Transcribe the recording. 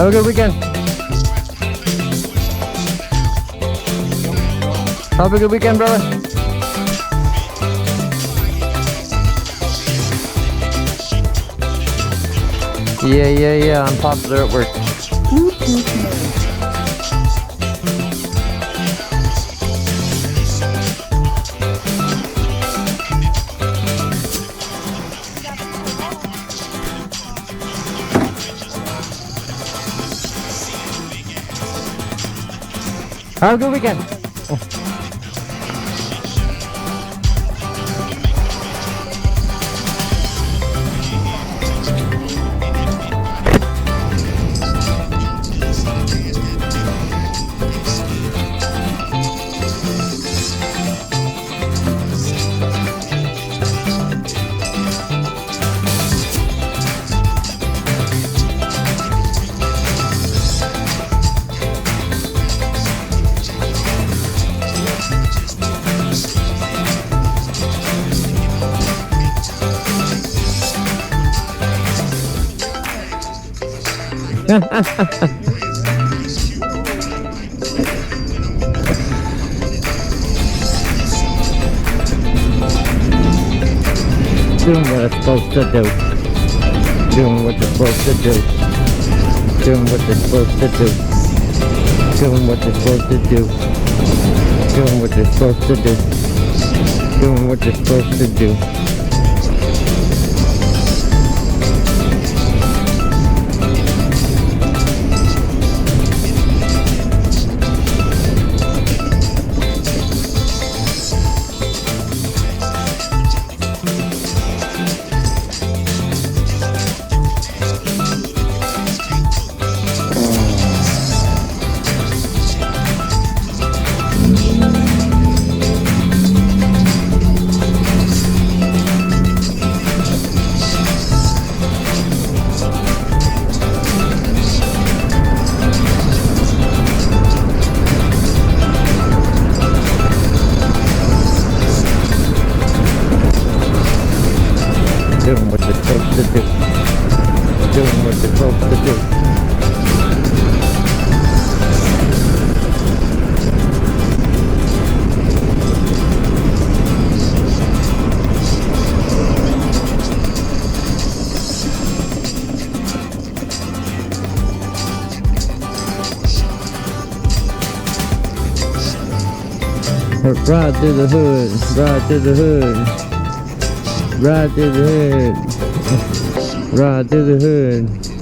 Have a good weekend. Have a good weekend, brother. Yeah, I'm popular at work. Have a good weekend. Doing what it's supposed to do. Doing what you're supposed to do. Doing what you're supposed to do. Doing what you're supposed to do. Doing what you're supposed to do. Doing what you're supposed to do. Doing what you're supposed to do. Doing what you're supposed to do. Ride to the hood, ride to the hood. Ride to the hood. Ride to the hood.